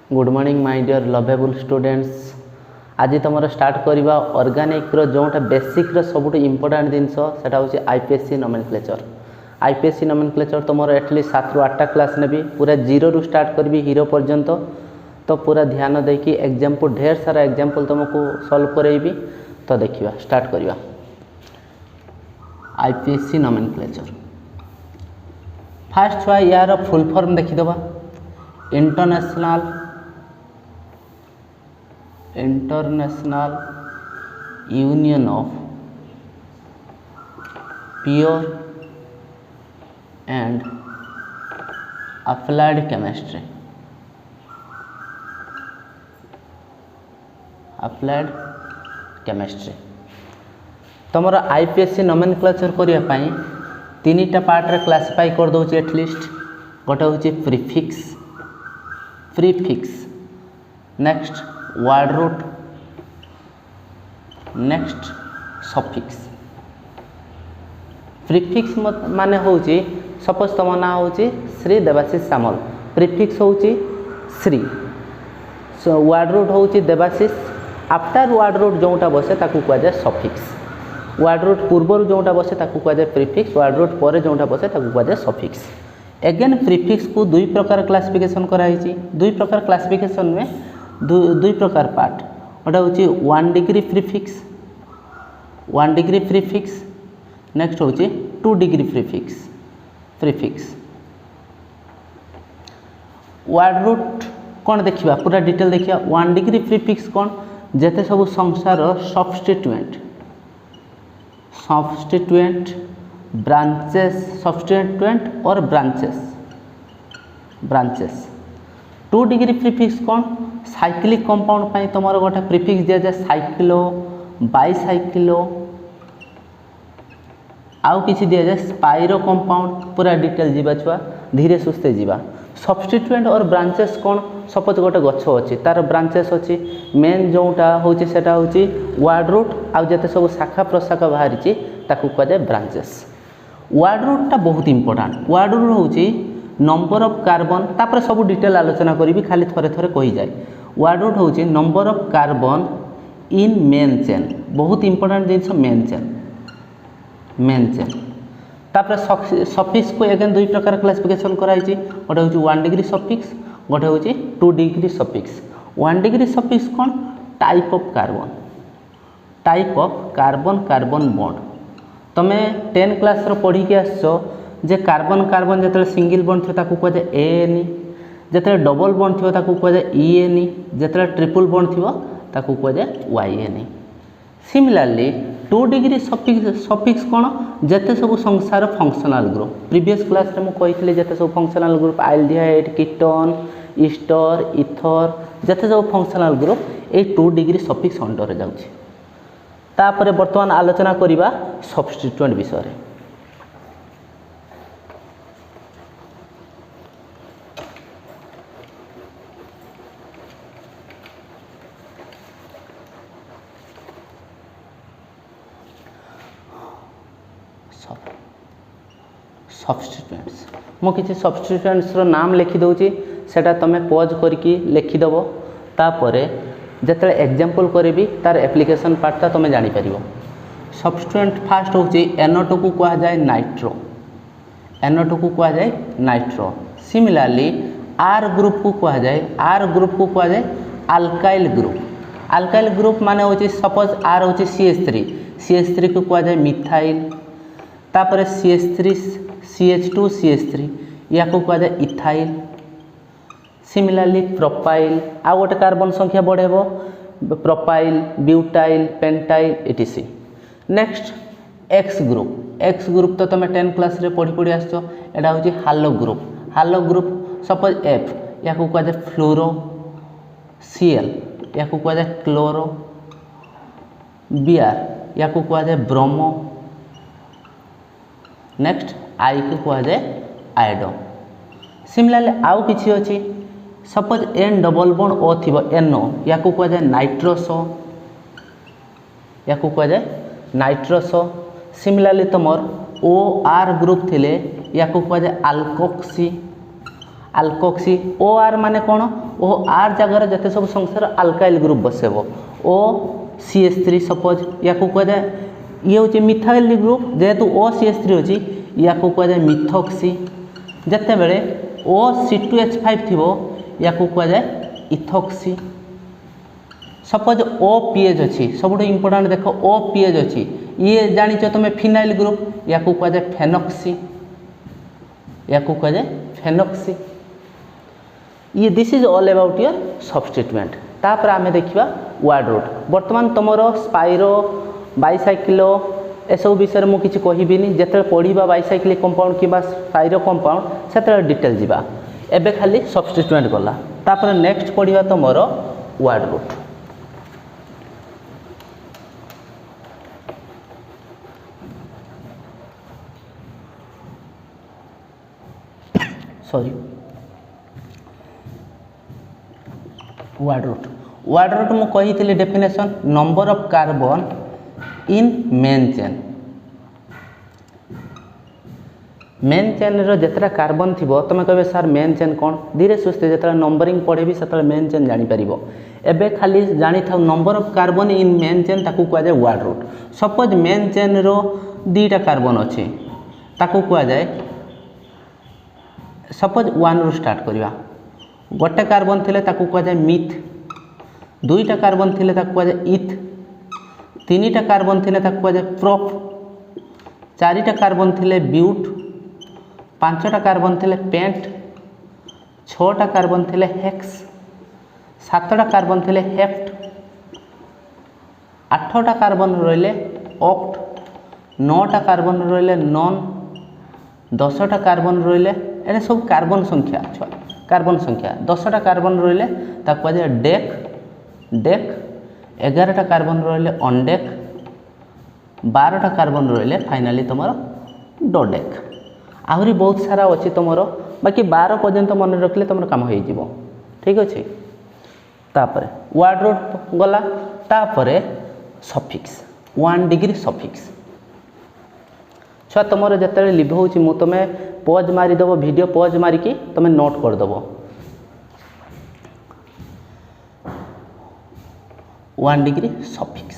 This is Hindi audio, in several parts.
Good morning my dear lovable students. आज तुम स्टार्ट करवा ऑर्गेनिक जोटा बेसिक सबुठ इंपोर्टेंट जिनस सेटा हूँ आईपीएससी नोमेनक्लेचर। आईपीएससी नोमेनक्लेचर तुम एटलिस्ट 7 ରୁ 8टा क्लास नेबी पूरा 0 ରୁ स्टार्ट करी हीरो पर्यंत। तो पूरा ध्यान देकी एग्जाम्पल ढेर सारा एग्जाम्पल तुमको सॉल्व करेबी। तो देखिए स्टार्ट करवा आईपीएससी नोमेनक्लेचर। फास्ट छुआ यार फुल फॉर्म देखीदबा international union of pure and applied chemistry. तुम आईपीएससी नोमेनक्लेचर करने 3टा पार्ट रे क्लासिफाई कर दो एटलिस्ट। गोटे हूँ prefix, next word root, next suffix. Prefix माने हूँ सपोज तुम ना हूँ श्री देवाशीष सामल, प्रीफिक्स हूँ श्री, वर्ड रूट हूँ देवाशीष। आफ्टर वर्ड रूट जोटा बसे ताकू कहुए सफिक्स। वर्ड रूट पूर्वर जोटा बसे ताकू कहुए प्रीफिक्स, वर्ड रूट पर जोटा बसे ताकू कहुए सफिक्स। एगेन प्रीफिक्स को 2 प्रकार क्लासिफिकेशन कराई। 2 प्रकार क्लासिफिकेशन में 2 प्रकार पार्ट। गोटे हूँ 1 degree prefix, 1 degree prefix, next हूँ 2 डिग्री प्रीफिक्स। वर्ड रूट कौन देखिए पूरा डिटेल देखिए। 1 डिग्री प्रीफिक्स कौन जेते सब संसार सब्स्टिट्यूएंट और ब्रांचेस। 2 डिग्री प्रीफिक्स कौन साइक्लिक कंपाउंड पाई तुम गोटे प्रीफिक्स दि जाए साइक्लो, बाइसाइक्लो, आउ किसी दि जाए स्पाइरो कंपाउंड। पूरा डिटेल जीवा छुआ धीरे सुस्ते जीवा। सब्स्टिट्यूएंट और ब्रांचेस कौन सपोज गोटे गछ अच्छी तार ब्रांचेस अच्छी। मेन जोटा हूँ सेटा हूँ वर्ड रूट आउ जते सब शाखा प्रशाखा बाहरी ताकू कहुए ब्रांचेस। वर्ड रूटा बहुत इंपोर्टेंट। वर्ड रूट हूँ नंबर ऑफ कार्बन, तापर सब डिटेल आलोचना करी खाली थरे थरे कही जाए। वर्ड रूट हूँ number of carbon in main chain, बहुत इंपोर्टेंट जिनस मेन चेन। तापर सफिक्स को एगेन 2 प्रकार क्लासिफिकेशन कराई। गोटे हूँ 1 डिग्री सफिक्स, गोटे हूँ 2 डिग्री सफिक्स। 1 डिग्री सफिक्स कौन टाइप ऑफ कार्बन बॉन्ड। तुम्हें 10 क्लास पढ़ी के आसो जे कार्बन कार्बन जिते सिंगल बॉन्ड थो ताकू कहुए एएनई, जिते डबल बॉन्ड थो ताकू कहुए ईएनई, जिते ट्रिपल बॉन्ड थो ताकू कहुए वाईएनई। सिमिलरली 2 डिग्री सफिक्स कौन जिते सब संसार फंक्शनल ग्रुप। प्रीवियस क्लास रे मुझे जिते सब functional group aldehyde, ketone, Easter, ether, जिते सब फंक्शनल ग्रुप ये 2 डिग्री सफिक्स अंडर जाउछि। तापर बर्तमान आलोचना करिबा सब्स्टिट्यूएंट विषय रे। सब्स्टिट्यूएंट्स मु किसी सब्स्टिट्यूएंट्स रो नाम लिखि दउची, सेटा तमे पॉज करके लिखिदेव। तापरे जिते एग्जाम्पल करी तार एप्लिकेशन पार्टा तुम जापर। सब्स्टिट्यूएंट फास्ट हूँ NO2 को कह जाए नाइट्रो, NO2 को कह जाए नाइट्रो। सिमिलरली R ग्रुप को कह जाए अल्काइल ग्रुप। अल्काइल ग्रुप माने हूँ सपोज R हूँ CH3 को कह जाए मिथाइल। तापर CH3 CH2 CH3 या को कह जाए इथाइल। सिमिलरली प्रोपाइल आ गोटे कार्बन संख्या बढ़ेबो propyl, butyl, pentyl etc। Next X group तो तुम 10 क्लास रे पढ़ी आसो। एटा हूँ हालो ग्रुप सपोज F या को कह जाए फ्लोरो, Cl या को कह जाए क्लोरो, Br या को कह जाए ब्रोमो, नेक्स्ट I को कह जाए आयोडो। सिमिलरली आउ किछि अछि suppose N double bond O थिबो NO या को कह जाए नाइट्रोसो, सिमिलरली तुमर OR ग्रुप थिले या को कह जाए अल्कोक्सी। आल्कोक्सी ओ आर माने कौन ओ आर जगार जिते सब संसार आल्काइल ग्रुप बसेब ओ CH3 सपोज या कह जाए ये हूँ मिथाइल ग्रुप जेहेतु ओ CH3 अच्छी या कह जाए मिथोक्सी जिते बड़े ओ C2H5 थी या कह जाए इथोक्सी सपोज ओ पीएच अच्छी सब इंपोर्टाट देख ओ पीएच अच्छी ये जानिच तुम फिनाइल ग्रुप या कह जाए फेनोक्सी या कह जाए फेनोक्सी ये this is all about your substituent तापर आमे देखिबा वर्ड रूट वर्तमान तुमरो स्पाइरो बाइसाइक्लो एसबू विषय में किसी कहबिनी जिते पढ़ा बाइसाइक्लिक कंपाउंड कि स्पाइरो कंपाउंड से डिटेल जावा एबे खाली सब्स्टिट्यूएंट गला तापर नेक्स्ट पढ़ा तुमरो word root sorry word root मु कही definition number of carbon in main chain रो जितना कार्बन थी तुम कहे सार मेन चेन कौन धीरे सुस्ते जिते नंबरिंग पढ़ेबी से मेन चेन जापर एबे खाली जानी था number of carbon in main chain ताकू कह जाए word root suppose main chain रो दीटा कार्बन अच्छी ताकू कह जाए सपोज 1 रु स्टार्ट करवा गोटे कार्बन थिले ताकू कह जाए मिथ दुईटा कार्बन थिले ताकू कह जाए इथ तीनटा कार्बन थिले ताकू कह जाए प्रोप चारिटा कार्बन थिले ब्यूट पांचटा कार्बन थिले पेंट छटा कार्बन थिले हेक्स सातटा कार्बन थिले हेफ्ट आठटा कार्बन रहिले ऑक्ट नौटा कार्बन रहिले नॉन 10टा कार्बन रहिले एटा सब कार्बन संख्या छुआ कार्बन संख्या 10टा कार्बन रहिले ताकू कह जाए डेक 11टा कार्बन रहिले ऑनडेक 12टा कार्बन रहिले फाइनाली तुम डोडेक आहरी बहुत सारा अच्छी तुम बाकी 12 पर्यंत मन रखले तुम काम हो ठीक अच्छे तापर वर्ड रूट गला तापर सफिक्स 1 डिग्री सफिक्स छुआ तुम जिते लिभ हो तुम पॉज मारिदेव वीडियो पॉज मारिकी तुम नोट करदेव 1 डिग्री सफिक्स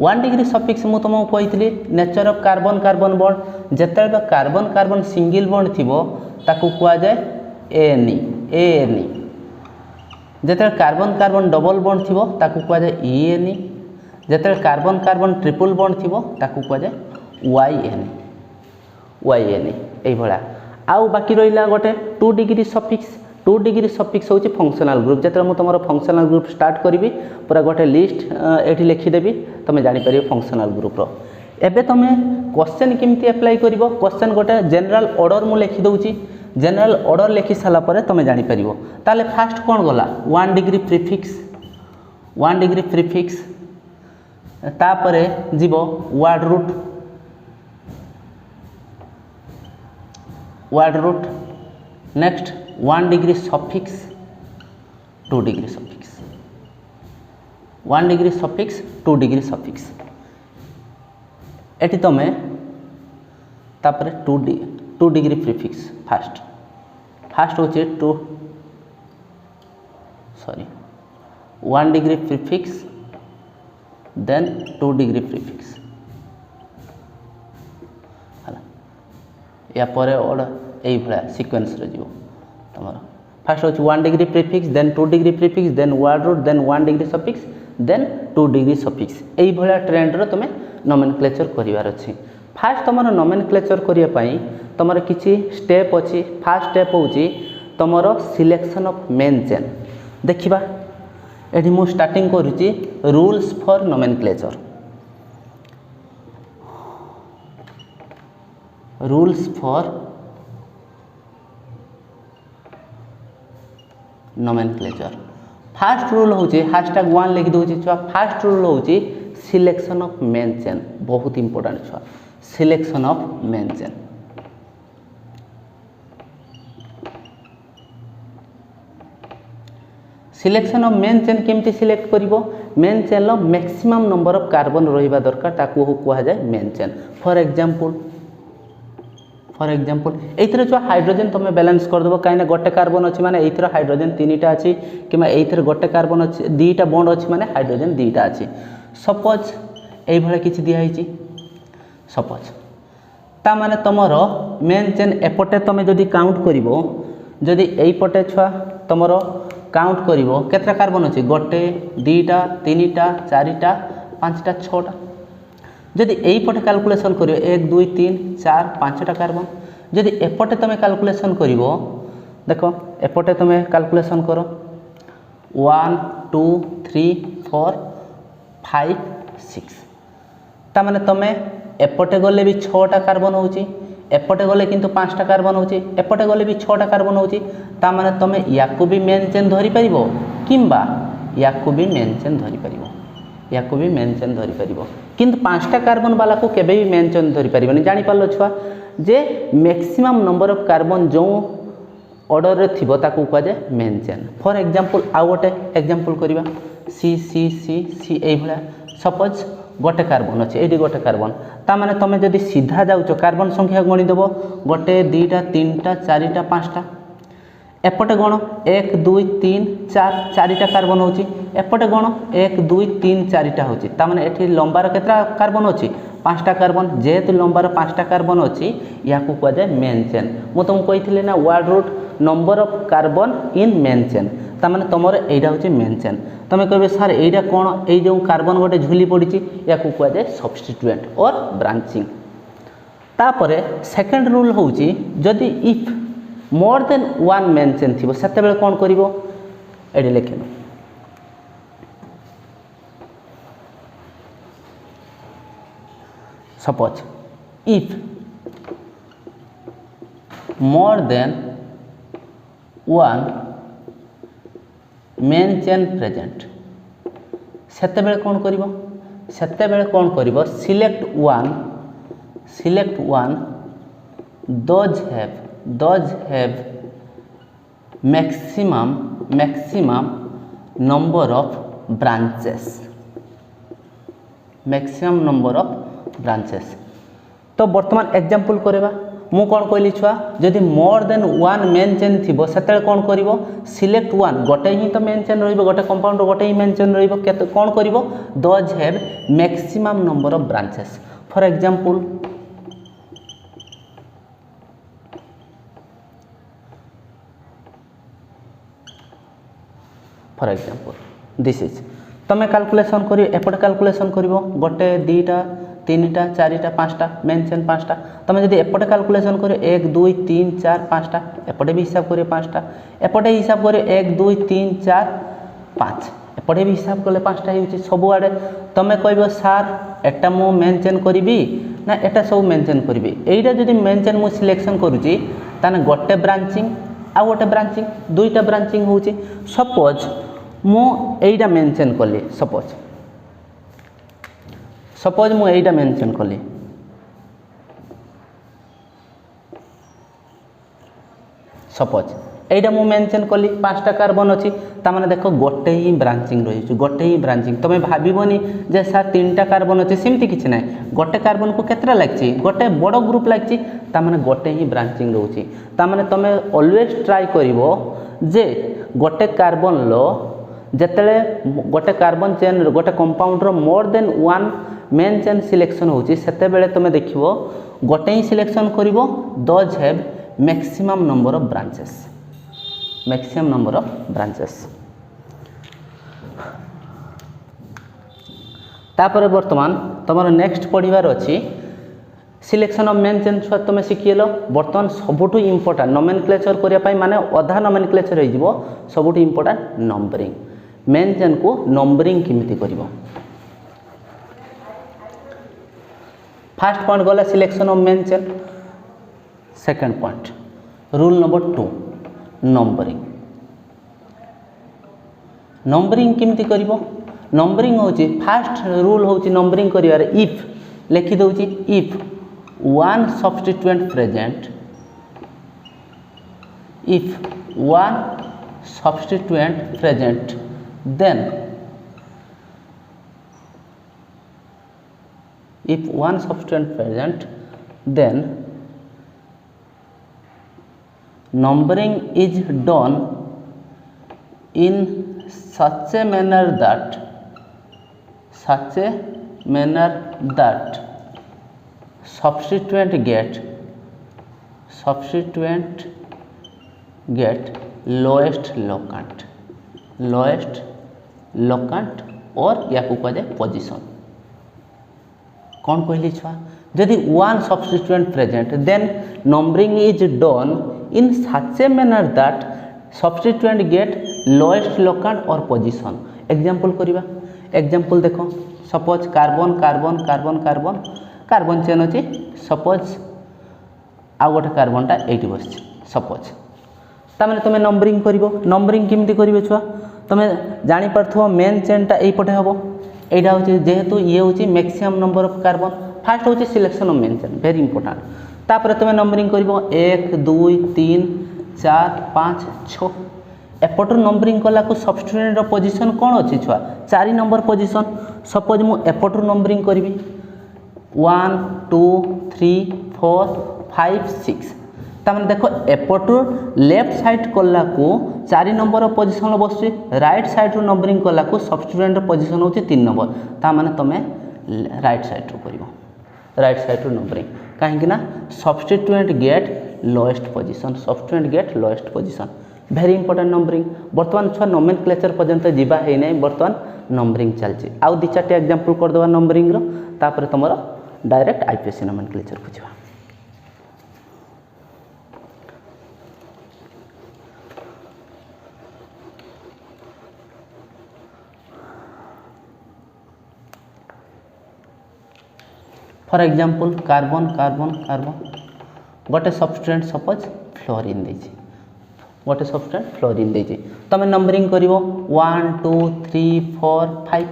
1 डिग्री सफिक्स मु तुमको कही nature of carbon carbon bond जिते कार्बन कार्बन सिंगल बॉन्ड थी ताकू कह जाए एएनई जिते कार्बन कार्बन डबल बॉन्ड थी ताकू कह जाए ईएनई जिते कार्बन कार्बन ट्रिपल बॉन्ड थी ताकू कह जाए वाईएनई ये आउ बाकी रहा गोटे 2 डिग्री सफिक्स हूँ फंक्शनल ग्रुप जिते मुझे तुम फंक्शनल ग्रुप स्टार्ट करी पूरा गोटे लिस्ट ये लिखिदेवी तुम जापर फंक्शनल ग्रुप्र एबे तुम क्वेश्चन केमती अप्लाई कर क्वेश्चन गोटे जनरल ऑर्डर मु लिखिदे जनरल ऑर्डर लिखि सारापर तुम जापर ताले फास्ट कौन गला 1 डिग्री प्रीफिक्स तापर जीव word root next 1 degree suffix 2 degree suffix 1 degree suffix 2 degree suffix एटी तुम तापर 2 डिग्री प्रीफिक्स फास्ट हो 1 degree prefix then 2 degree prefix या पर यही भाया सिक्वेन्स जीव तुम फास्ट हो 1 degree prefix then 2 degree prefix then word root then 1 degree suffix then 2 degree suffix यही भाया ट्रेंड तुम नोमेनक्लेचर करार अच्छी फास्ट तुम नोमेनक्लेचर करने तुम किसी स्टेप अच्छी फास्ट स्टेप हूँ तुम सिलेक्शन ऑफ मेन चेन देखा ये मु स्टार्टिंग करुच्ची rules for nomenclature nomenclature first rule हूँ #1 लिखि दूसरी छुआ फास्ट रूल हूँ सिलेक्शन ऑफ मेन चेन बहुत इंपोर्टेंट छुआ selection of main chain selection of main chain केमती सिलेक्ट करिवो मेन चेन लो मैक्सिमम नंबर ऑफ कार्बन रहिबा दरकार ताकू कह जाए main chain for example for example एथरे जो हाइड्रोजन तुम बैलेंस कर देबो काइना गोटे कार्बन अछि माने एथरे हाइड्रोजन तीनटा अछि किमा एथरे गोटे कार्बन अछि दीटा बॉन्ड अछि माने हाइड्रोजन दीटा अछि सपोज एई भले किछि दिया हिची सपोज ता माने तमरो मेन चेन एपटे तमे जदी काउंट करिवो जदी एई पटे छुआ तमरो काउंट करिवो केतरा कार्बन अछि गोटे दीटा तीनटा चारिटा पांचटा छटा जदि एई पटे कैलकुलेशन करियो 1 2 3 4 5टा कार्बन जदि एपटे तमे कैलकुलेशन करिवो देखो एपटे तमे कैलकुलेशन करो 1 2 3 4 5 6 ता माने तमे एपटे गले भी 6टा कार्बन होची एपटे गले किंतु 5टा कार्बन होची एपटे गले भी 6टा कार्बन होची ता माने तमे याकु भी मेन चेन धरि परिबो किंबा याकु भी मेन चेन धरि परिबो याकु भी मेन चेन धरि परिबो किंतु 5टा कार्बन वाला को केबे भी मेन चेन धरि परिबोनी जानि पालो छुआ J maximum number of carbon जो ऑर्डर रे थिबो ताकू कह जे मेन चेन फॉर एग्जांपल आ गोटे एग्जांपल करिबा सी सी सी सी एई भला सपोज गोटे कार्बन अछि एडी गोटे कार्बन ता माने तमे जदी सीधा जाउचो कार्बन संख्या गणी देबो गोटे दीटा तीनटा चारिटा पांचटा एपटे गण 1 2 3 4 चारिटा कार्बन होची एपटे गण 1 2 3 चारिटा होची ता माने एठी लंबार केतरा कार्बन होची पांचटा कार्बन जेहेतु लंबार पांचटा कार्बन होची याकू कह जे मेन चेन मो तुम कहिथिले ना word root number of carbon in main chain ता माने तमरे एइडा होची मेन चेन तमे कहबे सर एइडा कोन एइ जो कार्बन गोटे झुली पड़ीची याकू कह जे सब्स्टिट्यूएंट और ब्रांचिंग तापरे सेकंड रूल होची जदी if more than one main chain थी से कौन कर लिखे suppose if more than one main chain present से कौन कर कौन कर select one those have maximum number of branches तो बर्तमान एग्जांपल करबा मु कौन कहली छुआ जदि more than one main chain थिबो सेते कौन करिवो सिलेक्ट वन गोटे ही तो मेन चेन रहिबो गोटे कंपाउंड गोटे ही मेन चेन रहिबो केते कौन करिवो those have maximum number of branches for example this is तमे कैलकुलेशन करियो एपटे कैलकुलेशन करिवो गोटे दीटा तीनटा चारिटा पांचटा मेन चेन पांचटा तमे जदि एपटे कैलकुलेशन करियो 1 2 3 4 पांचटा एपटे भी हिसाब करियो पांचटा एपटे हिसाब करियो 1 2 3 4 5 एपटे भी हिसाब करले पांचटा हिउची सब आडे तमे कहबो सर एटा मो मेन चेन करिवि ना एटा सब मेन चेन करिवि एइटा जदि मेन चेन मु सिलेक्शन करूची ताने गोटे ब्रांचिंग आ गोटे ब्रांचिंग दुईटा ब्रांचिंग होची सपोज मु एइटा मेंशन कली सपोज मु एइटा मेंशन कली सपोज एइटा मु मेंशन कली पांचटा कार्बन अछि ता माने देखो गोटे ही ब्रांचिंग रही गोटे ही ब्रांचिंग तमे भाबिबोनी जे सर तीनटा कार्बन अछि सेमति किछ नै गोटे कार्बन को केतरा लागछि गोटे बड़ ग्रुप लागछि ता माने गोटे ही ब्रांचिंग रहउछि ता माने तमे ऑलवेज ट्राई करिवो जे गोटे कार्बन लो जेतले गोटे कार्बन चेन गोटे कंपाउंड रो more than one main chain selection होची सेते बेले तमे देखिवो गोटे ही सिलेक्शन करिवो those have maximum number of branches तापर वर्तमान तमरो नेक्स्ट पढिबार अछि सिलेक्शन ऑफ मेन चेन छुआ तुम शिखिएल बर्तमान सबुठ इंपोर्टेंट नोमेनक्लेचर करिया पाई माने अधा नोमेनक्लेचर हो जिवो सबुठ इंपोर्टेंट नंबरिंग मेन चेन को नंबरिंग किमिति करिवो फर्स्ट पॉइंट गला selection of main chain second point rule number 2 numbering किमिति करिवो नंबरिंग होची फर्स्ट रूल होची नंबरिंग करिवार इफ लिखि दउची if one substituent present then if one substituent present then numbering is done in such a manner that substituent get lowest locant और या को कह जाए पोजिशन। कौन कहली छुआ जदि one substituent present then numbering is done in such a manner that substituent get lowest locant or position. Example करिबा एग्जांपल देखो suppose carbon carbon carbon carbon carbon chain अच्छी सपोज आउ गोटे कार्बनटा एटी बस सपोज तामें तुम नंबरिंग कर नंबरिंग केमती करेंगे छुआ तुम्हें जापार मेन चेनटा यहीपटे हम यहाँ हूँ जेहेतु ये हूँ maximum number of carbon first हूँ selection of main chain very important तापर तुम नंबरिंग कर 1 2 3 4 5 6 एपटर नंबरिंग कला को सब्स्टिट्यूएंट पोजीशन कौन अच्छी छुआ 4 नंबर पोजीशन सपोज मु एपटर नंबरिंग करी 1 2 3 4 5 6 तामें देखो एपटू लेफ्ट साइड कला को 4 नंबर पोजीशन बस राइट साइड नंबरिंग कला को सब्स्टिट्यूएंट पोजीशन हूँ 3 नंबर ताने तुम राइट साइड कर राइट साइड नंबरिंग कहीं substituent get lowest position very important numbering बर्तमान छुआ नोमेनक्लेचर पर्यंत जीवा है नहीं बर्तमान नंबरिंग चलती आउ 2-4 एग्जांपल करदे नंबरिंग तापर तुम डायरेक्ट आईपीएससी नोमेनक्लेचर को जीवा। For example carbon carbon carbon गोटे सब्स्टिट्यूएंट सपोज फ्लोरीन देछि गोटे सब्स्टिट्यूएंट फ्लोरीन देछि तमे नंबरिंग करिवो 1 2 3 4 5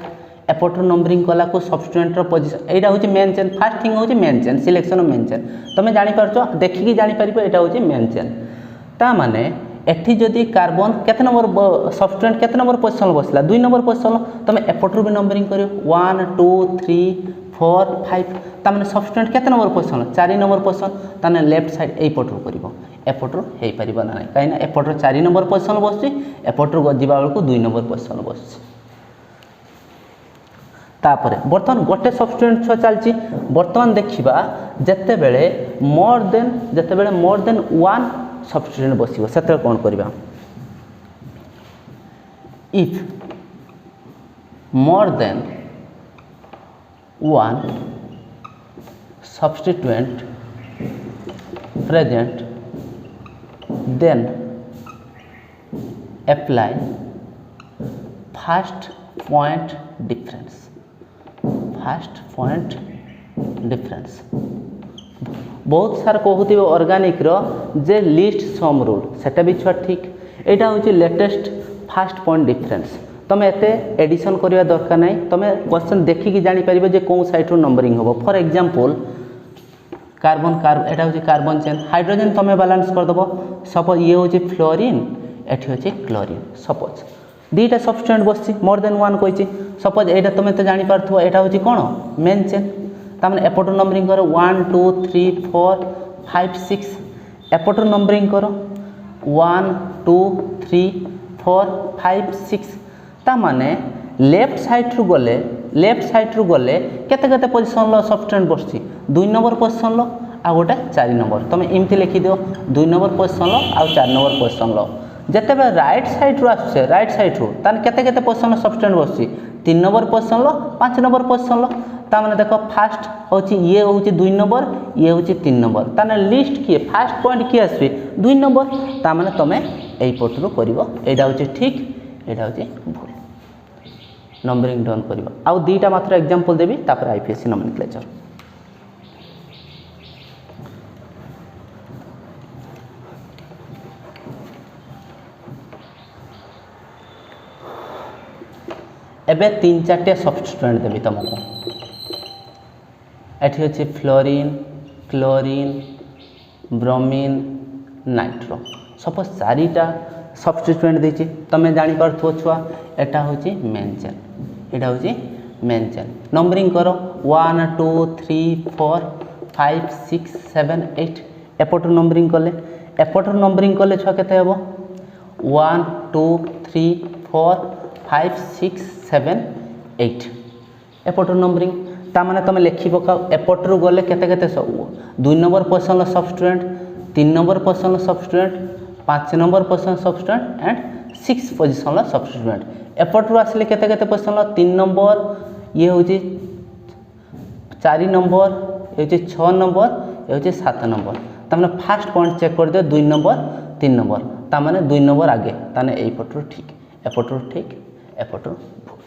एपटर नंबरिंग कला को सब्स्टिट्यूएंट पोजीशन एटा होछि मेन चेन फर्स्ट थिंग होछि main chain selection of main chain तमे जानि परछो देखिकी जानि परिबो एटा होछि मेन चेन ता माने एठी जदि कार्बन केते नंबर सब्स्टिट्यूएंट केते नंबर पोजीशन बसला 2 नंबर पोजीशन तमे एपटर भी नंबरिंग करियो 1 2 3 4 5 ताने सब्स्टिट्यूएंट केते नंबर पोजीशन 4 नंबर पोजीशन ताने लेफ्ट साइड एई पटरु करिवो एपटरु हेई परिबो ना काई ना एपटर 4 नंबर पोजीशन बसछि एपटरु जिबा बेलको 2 नंबर पोजीशन बसछि तापरे बर्तमान गोटे सब्स्टिट्यूएंट छ चलछि बर्तमान देखिबा जत्ते बेले मोर देन 1 सब्स्टिट्यूएंट बसिबो सेते कोन करिबा if more than 1 substituent present then apply first point difference बहुत सार कहते ऑर्गेनिक रो जे लिस्ट सम रूल सेटा भी छुआ ठीक एटा होची लेटेस्ट फर्स्ट पॉइंट डिफरेंस तुम एते एडिशन करवा दरकार नहीं तुम क्वेश्चन देखिकी जानी परिबे जे कौन साइड रो नंबरिंग होबो फॉर एग्जांपल कार्बन एटा होची कार्बन चेन हाइड्रोजन तुम बैलेंस कर दबो सपोज ये होची फ्लोरीन एठी होची क्लोरीन सपोज दीटा सब्स्टिट्यूएंट बसछि मोर देन 1 कहिछि सपोज एटा तुम तो जानि पारथो एटा होची कोन मेन चेन तामने एपटर नंबरिंग करो 1 2 3 4 5 6 एपटर नंबरिंग करो 1 2 3 4 5 6 तामाने लेफ्ट साइड रु गले केते केते पोजीशन लो सब्स्टिट्यूएंट बसछि 2 नंबर पोजीशन लो आ गोटे 4 नंबर तुम एमती लिखि दियो 2 नंबर पोजीशन लो आ 4 नंबर पोजीशन लो जते बे राइट साइड रु आछे राइट साइड रु तान केते केते पोजीशन सब्स्टिट्यूएंट बसछि 3 नंबर पोजीशन लो 5 नंबर पोजीशन लो तामाने देखो फास्ट होछि ये होछि 2 नंबर ये होछि 3 नंबर ताने लिस्ट किए फास्ट पॉइंट किए आसबे 2 नंबर तामाने तुम एई पटरु करिवो एडा होछि ठीक एडा होछि भूल नंबरिंग डन करिवो आउ दीटा मात्र एग्जांपल देबी तापर आईपीएससी नोमेनक्लेचर एबे 3-4 सब्स्टिट्यूएंट देबी तुमको एठी होछि fluorine chlorine bromine nitro suppose 4टा सब्स्टिट्यूएंट देछि तमे जानि पारथो छुआ एटा होछि मेन चेन एटा होछि मेन चेन नंबरिंग करो 1 2 3 4 5 6 7 8 एपट नंबरिंग कले एपटर नंबरिंग कले छुआ केते हेबो 1 2 3 4 5 6 7 8 एपटर नंबरिंग ता माने तुम लिखि पकाओ एपटर गले केते केते सब 2 नंबर पोजीशन सब स्टूडेंट 3 नंबर पोजीशन सब स्टूडेंट 5 नंबर पोजीशन सब स्टूडेंट एंड 6 पोजीशन सब स्टूडेंट एपटर आसले केते केते पोजीशन 3 नंबर ये होची 4 नंबर ये होची 6 नंबर ये होची 7 नंबर तामने फास्ट पॉइंट चेक कर दियो 2 नंबर 3 नंबर ता माने 2 नंबर आगे ताने एई पटर ठीक एपटर भूल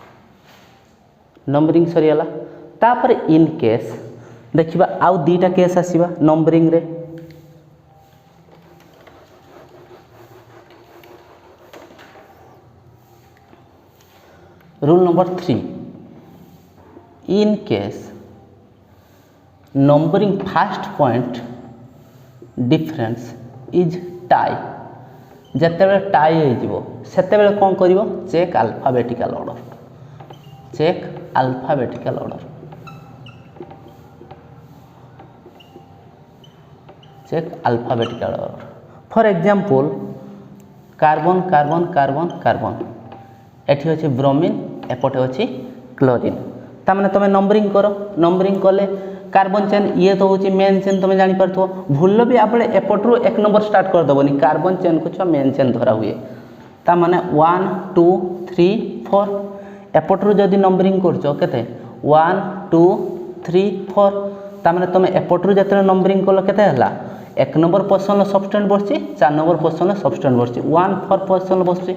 नंबरिंग सरीगला तापर इन केस देखिबा आउ दीटा केस आसीबा नंबरिंग रे rule number 3 in case numbering first point difference is tie जेतेबेले टाई हो जिवो सेतेबेले कोन करिवो check alphabetical order check alphabetical order for example carbon carbon carbon carbon एठी अछि ब्रोमीन एपटे अछि क्लोरीन ता माने तमे नंबरिंग करो नंबरिंग कले कार्बन चेन ये तो होची मेन चेन तुम जानी पारथो भूल भी आपले एपटरू 1 नंबर स्टार्ट कर दबनी कार्बन चेन को छ मेन चेन धरा हुए ता माने 1 2 3 4 एपटरू जदी नंबरिंग करछो केते 1 2 3 4 ता माने तुम एपटरू जते नंबरिंग कलो केते हला 1 नंबर पोजीशन सबस्टेंट बसची 4 नंबर पोजीशन सबस्टेंट बसची 1 4 पोजीशन बसची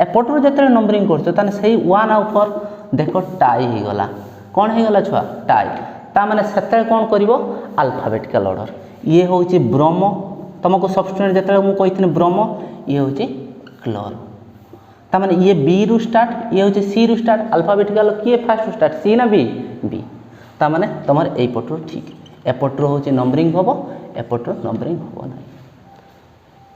एपटरू जते नंबरिंग करछो ताने सही 1 आउ 4 देखो टाई ही गला कोन ही गला छुआ टाई ता माने सेते कोन करिवो अल्फाबेटिकल ऑर्डर ये होची ब्रोमो तुमको सबस्टेंट जते मु कहिथिन ब्रोमो ये होची क्लोर ता माने ये बी रु स्टार्ट ये होची सी रु स्टार्ट अल्फाबेटिकल किए फास्ट स्टार्ट सी ना बी बी ता माने तमर एई पटरो ठीक एपटरो होची नंबरिंग होबो एपटरो नंबरिंग होबो ना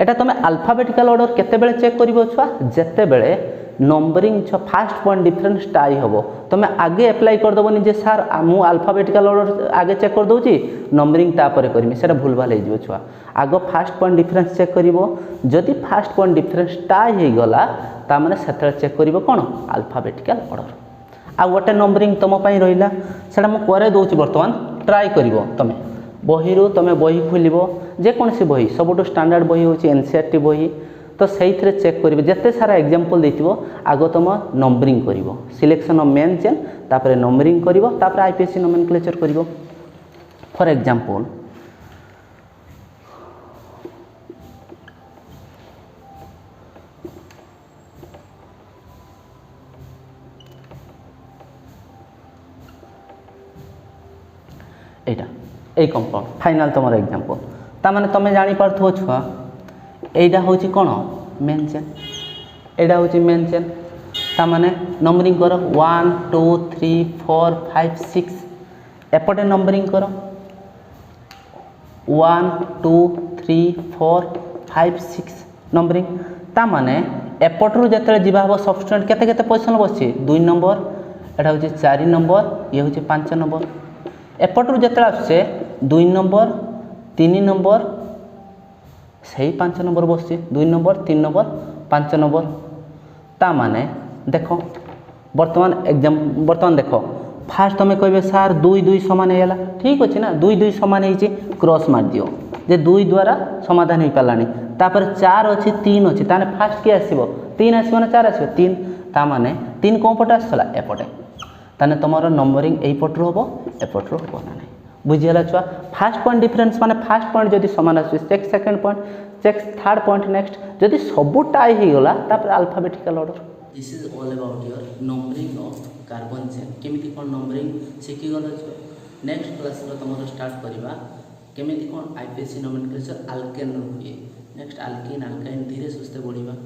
एटा तुम अल्फाबेटिकल ऑर्डर केते बेले चेक करिवो छुआ जते बेले नंबरिंग छ फास्ट पॉइंट डिफरेंस टाई होबो तुम आगे अप्लाई कर दबो जे सर मु अल्फाबेटिकल ऑर्डर आगे चेक कर दोची नंबरिंग ता परे करमी सेटा भूल भाल हे जिवो छुआ आगो फास्ट पॉइंट डिफरेंस चेक करिवो जदी फास्ट पॉइंट डिफरेंस टाई हे गला ता माने सेटा चेक करिवो कोन अल्फाबेटिकल ऑर्डर आ गोटे नंबरिंग तुम पई रहिला सेटा मु करे दोची वर्तमान ट्राई करिवो तमे बही रु तमे बही खोलिवो जे कोनसी बही सबटो स्टैंडर्ड बही होची एनसीईआरटी बही तो सही थरे चेक करिवो जते सारा एग्जांपल देथिवो आगो तुम नंबरिंग करिवो सिलेक्शन ऑफ मेन चेन तापरे नंबरिंग करिवो तापरे आईपीएससी नोमेनक्लेचर करिवो फॉर एग्जांपल एटा ए कंपाउंड फाइनल तुम एग्जांपल ता माने तमे जानि पारथो छुआ एटा होची कोन मेन चेन एटा होची मेन चेन ता माने नंबरिंग करो 1 2 3 4 5 6 एपटे नंबरिंग करो 1 2 3 4 5 6 नंबरिंग ता माने एपटरू जते जिबा हो सबस्टेंट केते केते पोजीशन बसची 2 नंबर एटा होची 4 नंबर ये होची 5 नंबर एपटरू जते आछे 2 नंबर 3 नंबर सही 5 नंबर बसची 2 नंबर 3 नंबर 5 नंबर ता माने देखो वर्तमान देखो फास्ट तुम कहबे सर 2 2 समान हेला ठीक अछि ना 2 2 समान हेची क्रॉस मार दियो जे 2 द्वारा समाधान हो पालानी तापर 4 अछि 3 अछि ताने फास्ट के आसीबो 3 आसीबो ना 4 आसीबो 3 ता माने 3 कोन पटे आसला एपटे ताने तमरो नंबरिंग एई पटरो होबो एपटरो होबो ना नै बुझियला छुआ फास्ट पॉइंट डिफरेंस माने फास्ट पॉइंट जदी समान आसी check second point check third point next जदी सब टाई ही गला तापर alphabetical order this is all about your numbering of carbon chain केमिति कोन नंबरिंग सिखि गला छुआ नेक्स्ट क्लास रो तमरो स्टार्ट करबा केमिति कोन आईपीएससी नोमेनक्लेचर अल्केन रो हुए नेक्स्ट अल्कीन अल्काइन धीरे सुस्ते बढ़िबा।